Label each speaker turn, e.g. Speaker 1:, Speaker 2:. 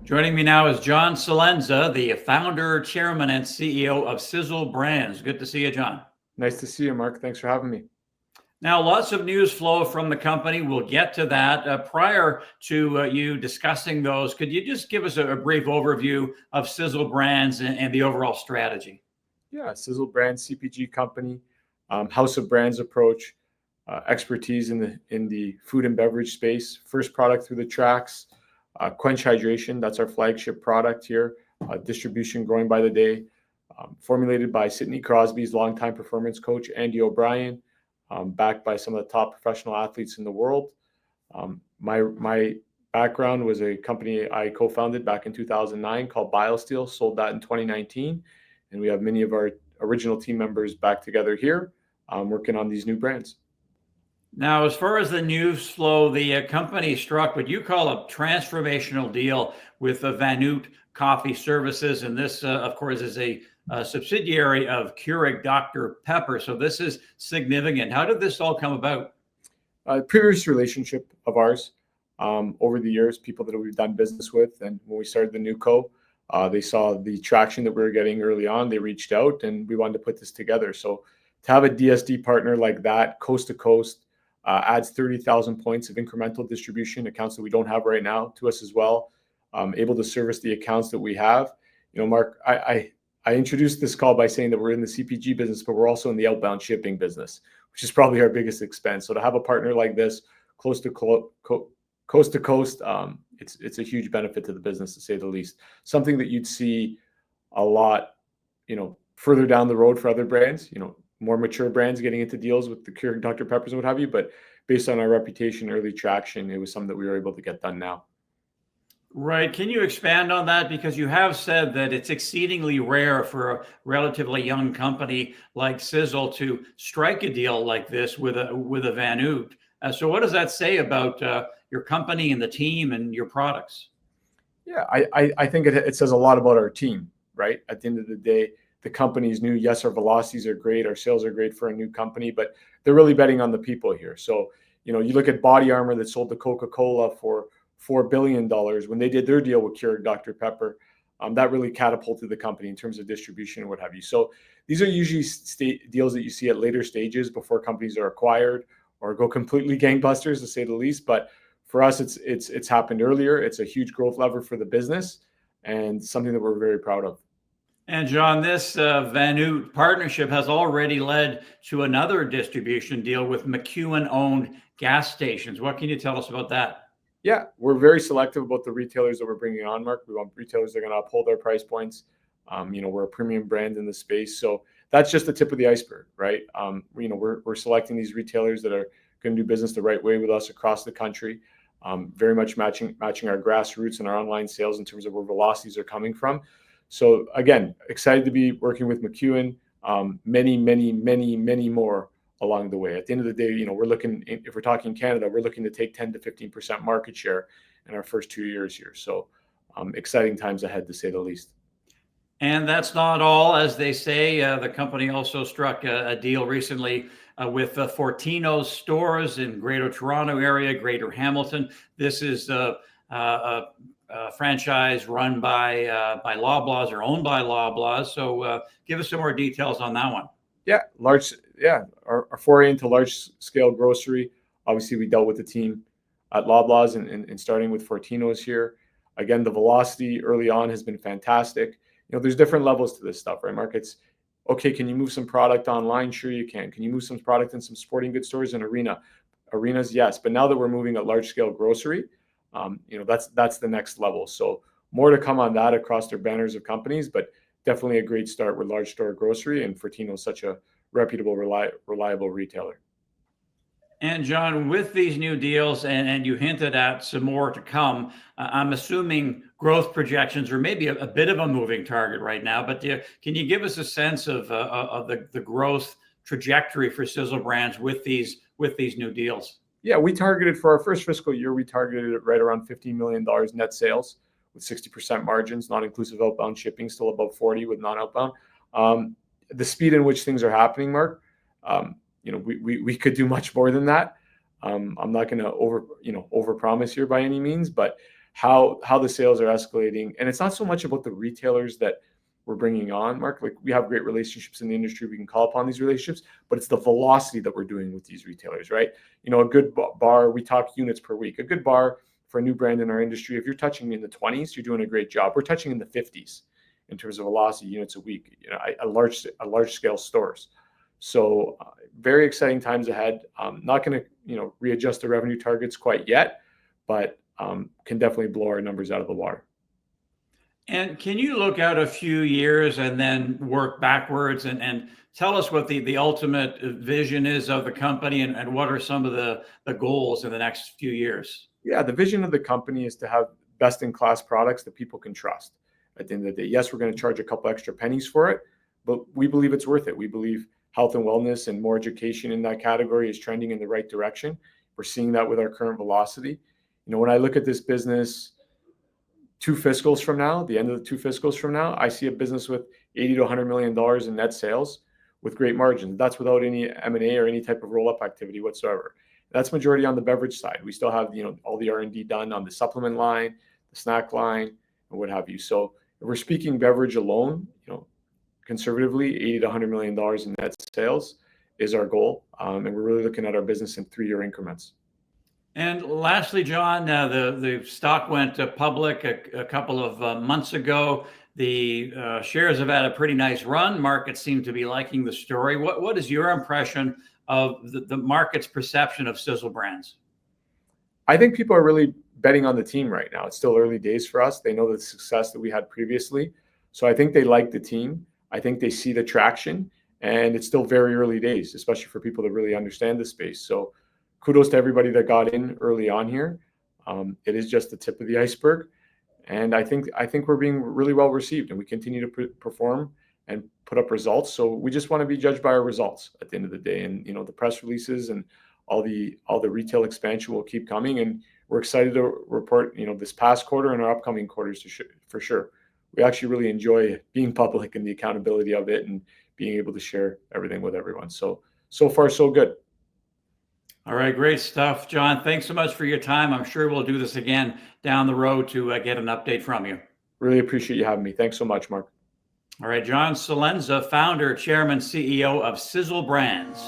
Speaker 1: Joining me now is John Celenza, the founder, chairman, and CEO of Cizzle Brands. Good to see you, John.
Speaker 2: Nice to see you, Mark. Thanks for having me.
Speaker 1: Now, lots of news flow from the company. We'll get to that. Prior to you discussing those, could you just give us a brief overview of Cizzle Brands and the overall strategy?
Speaker 2: Yeah, Cizzle Brands, CPG company, house of brands approach, expertise in the food and beverage space. First product through the tracks, CWENCH Hydration. That's our flagship product here. Distribution growing by the day. Formulated by Sidney Crosby's longtime performance coach, Andy O'Brien. Backed by some of the top professional athletes in the world. My background was a company I co-founded back in 2009 called BioSteel, sold that in 2019. And we have many of our original team members back together here working on these new brands.
Speaker 1: Now, as far as the news flow, the company struck what you call a transformational deal with the Vanute Coffee Services. And this, of course, is a subsidiary of Keurig Dr. Pepper. So this is significant. How did this all come about?
Speaker 2: Previous relationship of ours over the years, people that we've done business with. And when we started the new co, they saw the traction that we were getting early on. They reached out and we wanted to put this together. So to have a DSD partner like that, coast to coast, adds 30,000 points of incremental distribution, accounts that we don't have right now, to us as well. Able to service the accounts that we have. You know, Mark, I introduced this call by saying that we're in the CPG business, but we're also in the outbound shipping business, which is probably our biggest expense. So to have a partner like this close to coast to coast, it's a huge benefit to the business, to say the least. Something that you'd see a lot, further down the road for other brands, more mature brands getting into deals with the Keurig Dr. Peppers and what have you. But based on our reputation, early traction, it was something that we were able to get done now.
Speaker 1: Right. Can you expand on that? Because you have said that it's exceedingly rare for a relatively young company like Cizzle to strike a deal like this with a Vanute. So what does that say about your company and the team and your products?
Speaker 2: Yeah, I think it says a lot about our team, right? At the end of the day, the company's new. Yes, our velocities are great. Our sales are great for a new company, but they're really betting on the people here. So, you look at Body Armor that sold to Coca-Cola for $4 billion when they did their deal with Keurig Dr. Pepper. That really catapulted the company in terms of distribution and what have you. So these are usually deals that you see at later stages before companies are acquired or go completely gangbusters, to say the least. But for us, it's happened earlier. It's a huge growth lever for the business and something that we're very proud of.
Speaker 1: And John, this Vanute partnership has already led to another distribution deal with McEwen-owned gas stations. What can you tell us about that?
Speaker 2: Yeah, we're very selective about the retailers that we're bringing on, Mark. We want retailers that are going to uphold our price points. We're a premium brand in the space. So that's just the tip of the iceberg, right? We're selecting these retailers that are going to do business the right way with us across the country. Very much matching our grassroots and our online sales in terms of where velocities are coming from. So again, excited to be working with McEwen. Many more along the way. At the end of the day, we're looking, if we're talking Canada, we're looking to take 10 to 15% market share in our first 2 years here. So exciting times ahead, to say the least.
Speaker 1: And that's not all, as they say. The company also struck a deal recently with Fortino's stores in Greater Toronto area, Greater Hamilton. This is a franchise run by Loblaws or owned by Loblaws. So give us some more details on that one.
Speaker 2: Yeah, our foray into large scale grocery. Obviously, we dealt with the team at Loblaws and starting with Fortino's here. Again, the velocity early on has been fantastic. There's different levels to this stuff, right, Mark? It's okay. Can you move some product online? Sure, you can. Can you move some product in some sporting goods stores and arenas? Yes. But now that we're moving at large scale grocery, that's the next level. So more to come on that across their banners of companies, but definitely a great start with large store grocery, and Fortino is such a reputable, reliable retailer.
Speaker 1: And John, with these new deals, and you hinted at some more to come, I'm assuming growth projections are maybe a bit of a moving target right now, but can you give us a sense of the growth trajectory for Cizzle Brands with these new deals?
Speaker 2: Yeah, we targeted for our first fiscal year, we targeted it right around $15 million net sales with 60% margins, not inclusive outbound shipping, still above 40 with non-outbound. The speed in which things are happening, Mark, we could do much more than that. I'm not going to overpromise here by any means, but how the sales are escalating. And it's not so much about the retailers that we're bringing on, Mark. Like, we have great relationships in the industry. We can call upon these relationships, but it's the velocity that we're doing with these retailers, right? You know, a good bar, we talk units per week. A good bar for a new brand in our industry, if you're touching in the 20s, you're doing a great job. We're touching in the 50s in terms of velocity units a week, you know, a large scale stores. So very exciting times ahead. Not going to, you know, readjust the revenue targets quite yet, but can definitely blow our numbers out of the water.
Speaker 1: And can you look out a few years and then work backwards and tell us what the ultimate vision is of the company, and what are some of the goals in the next few years?
Speaker 2: Yeah, the vision of the company is to have best in class products that people can trust. At the end of the day, yes, we're going to charge a couple extra pennies for it, but we believe it's worth it. We believe health and wellness and more education in that category is trending in the right direction. We're seeing that with our current velocity. You know, when I look at this business 2 fiscals from now, the end of the 2 fiscals from now, I see a business with $80 to $100 million in net sales with great margins. That's without any M&A or any type of roll-up activity whatsoever. That's majority on the beverage side. We still have, you know, all the R&D done on the supplement line, the snack line, and what have you. So if we're speaking beverage alone, you know, conservatively, $80 to $100 million in net sales is our goal, and we're really looking at our business in 3-year increments.
Speaker 1: And lastly, John, the stock went public a couple of months ago. The shares have had a pretty nice run. Markets seem to be liking the story. What is your impression of the market's perception of Cizzle Brands?
Speaker 2: I think people are really betting on the team right now. It's still early days for us. They know the success that we had previously. So I think they like the team. I think they see the traction, and it's still very early days, especially for people that really understand the space. So kudos to everybody that got in early on here. It is just the tip of the iceberg. And I think we're being really well received, and we continue to perform and put up results. So we just want to be judged by our results at the end of the day. And, you know, the press releases and all the retail expansion will keep coming. And we're excited to report, you know, this past quarter and our upcoming quarters for sure. We actually really enjoy being public and the accountability of it and being able to share everything with everyone. So far, so good.
Speaker 1: All right, great stuff, John. Thanks so much for your time. I'm sure we'll do this again down the road to get an update from you.
Speaker 2: Really appreciate you having me. Thanks so much, Mark.
Speaker 1: All right, John Celenza, founder, chairman, CEO of Cizzle Brands.